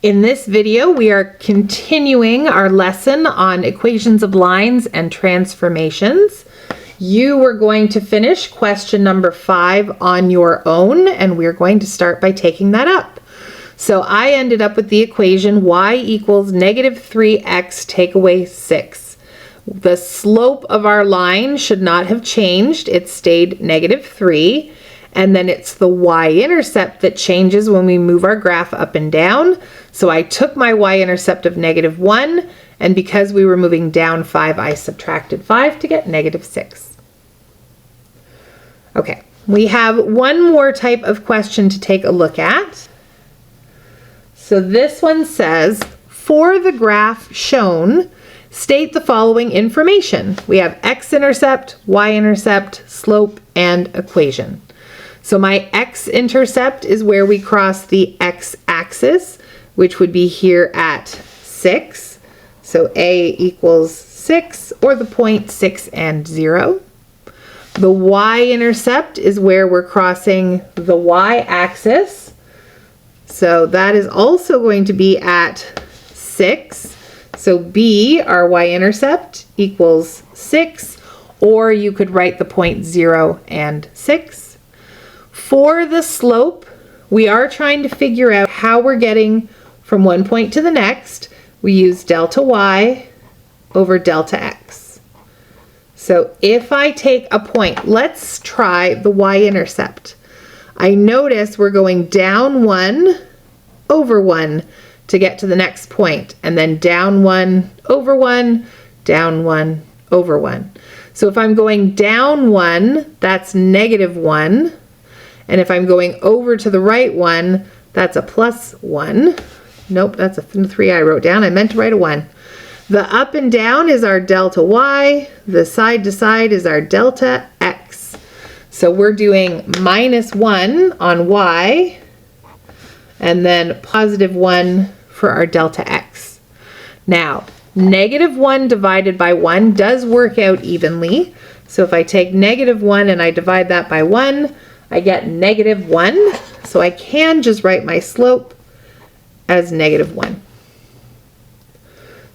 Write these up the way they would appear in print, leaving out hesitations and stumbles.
In this video, we are continuing our lesson on equations of lines and transformations. You were going to finish question number 5 on your own, and we're going to start by taking that up. So I ended up with the equation y equals negative 3x take away 6. The slope of our line should not have changed. It stayed negative 3. And then it's the y-intercept that changes when we move our graph up and down. So I took my y-intercept of negative 1, and because we were moving down 5, I subtracted 5 to get negative 6. Okay, we have one more type of question to take a look at. So this one says, for the graph shown, state the following information. We have x-intercept, y-intercept, slope, and equation. So my x-intercept is where we cross the x-axis, which would be here at 6. So a equals 6, or the point 6 and 0. The y-intercept is where we're crossing the y-axis. So that is also going to be at 6. So b, our y-intercept, equals 6, or you could write the point 0 and 6. For the slope, we are trying to figure out how we're getting from one point to the next. We use delta y over delta x. So if I take a point, let's try the y-intercept. I notice we're going down 1 over 1 to get to the next point, and then down 1 over 1, down 1 over 1. So if I'm going down 1, that's negative 1. And if I'm going over to the right one, that's a plus 1. Nope, that's a 3 I wrote down. I meant to write a 1. The up and down is our delta y. The side to side is our delta x. So we're doing minus 1 on y, and then positive 1 for our delta x. Now, negative 1 divided by 1 does work out evenly. So if I take negative 1 and I divide that by 1, I get negative 1, so I can just write my slope as negative 1.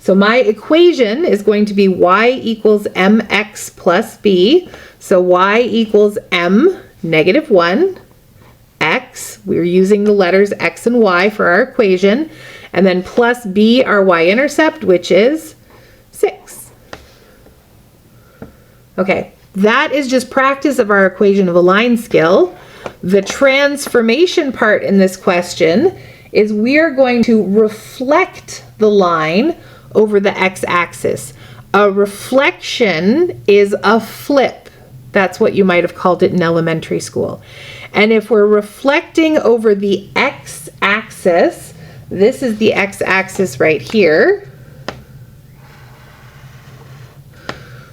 So my equation is going to be y equals mx plus b. So y equals m, negative 1, x, we're using the letters x and y for our equation, and then plus b, our y-intercept, which is 6. Okay. That is just practice of our equation of a line skill. The transformation part in this question is we are going to reflect the line over the x-axis. A reflection is a flip. That's what you might have called it in elementary school. And if we're reflecting over the x-axis, this is the x-axis right here.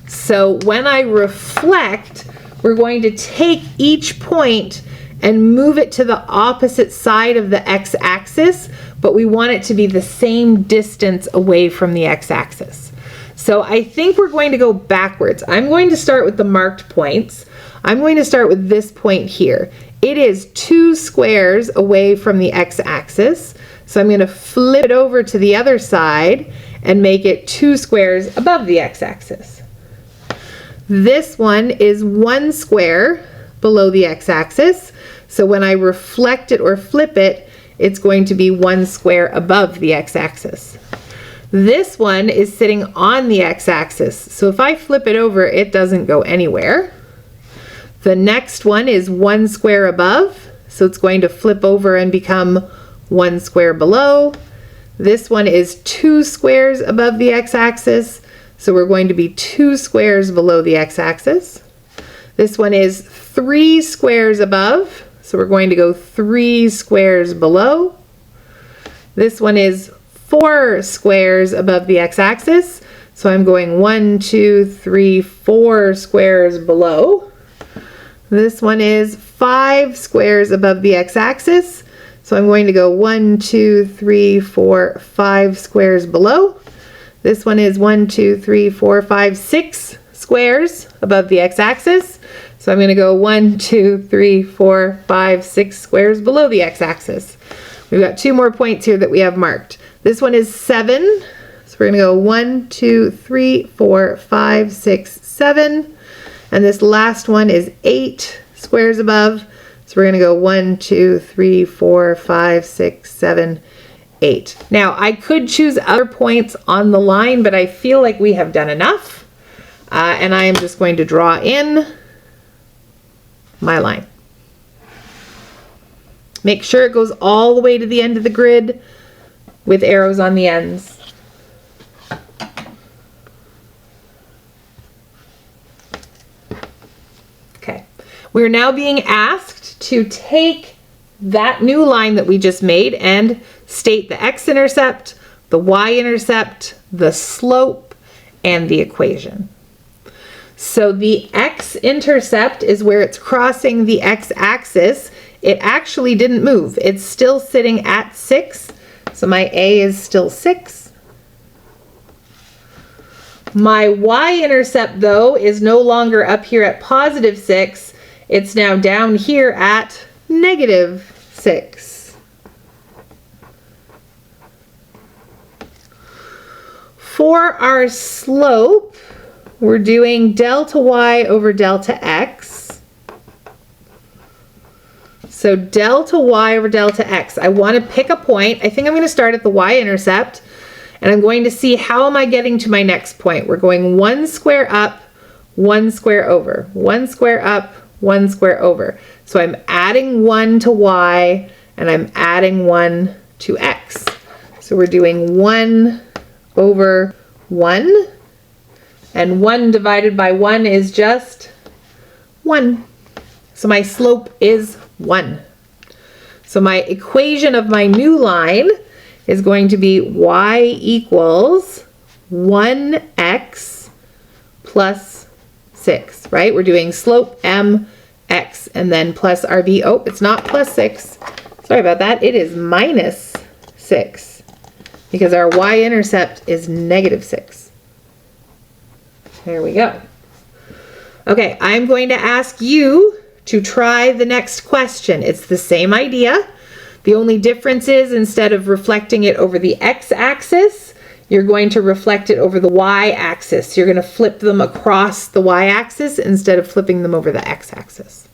So when I reflect, we're going to take each point and move it to the opposite side of the x-axis, but we want it to be the same distance away from the x-axis. So I think we're going to go backwards. I'm going to start with the marked points. I'm going to start with this point here. It is 2 squares away from the x-axis. So I'm going to flip it over to the other side and make it 2 squares above the x-axis. This one is 1 square below the x-axis. So when I reflect it or flip it, it's going to be 1 square above the x-axis. This one is sitting on the x-axis. So if I flip it over, it doesn't go anywhere. The next one is 1 square above. So it's going to flip over and become 1 square below. This one is 2 squares above the x-axis. So we're going to be 2 squares below the x-axis. This one is 3 squares above, so we're going to go 3 squares below. This one is 4 squares above the x-axis, so I'm going 1, 2, 3, 4 squares below. This one is 5 squares above the x-axis, so I'm going to go 1, 2, 3, 4, 5 squares below. This one is 1, 2, 3, 4, 5, 6 squares above the x-axis. So I'm going to go 1, 2, 3, 4, 5, 6 squares below the x-axis. We've got 2 more points here that we have marked. This one is 7. So we're going to go 1, 2, 3, 4, 5, 6, 7. And this last one is 8 squares above. So we're going to go 1, 2, 3, 4, 5, 6, 7, 8. Now I could choose other points on the line, but I feel like we have done enough. And I am just going to draw in my line. Make sure it goes all the way to the end of the grid with arrows on the ends. Okay, we're now being asked to take that new line that we just made and state the x-intercept, the y-intercept, the slope, and the equation. So the x-intercept is where it's crossing the x-axis. It actually didn't move. It's still sitting at 6. So my A is still 6. My y-intercept, though, is no longer up here at positive 6. It's now down here at negative 6. For our slope, we're doing delta y over delta x. So delta y over delta x. I want to pick a point. I think I'm going to start at the y-intercept, and I'm going to see how am I getting to my next point. We're going 1 square up, 1 square over, 1 square up, 1 square over. So I'm adding 1 to y, and I'm adding 1 to x. So we're doing 1 over 1, and 1 divided by 1 is just 1. So my slope is 1. So my equation of my new line is going to be y equals 1x plus 6, right? We're doing slope m, x, and then plus RB. Oh, it's not plus 6. Sorry about that. It is minus 6 because our y-intercept is negative 6. There we go. Okay, I'm going to ask you to try the next question. It's the same idea. The only difference is instead of reflecting it over the x-axis, you're going to reflect it over the y-axis. You're going to flip them across the y-axis instead of flipping them over the x-axis.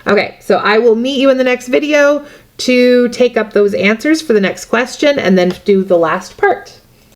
Okay, so I will meet you in the next video to take up those answers for the next question and then do the last part.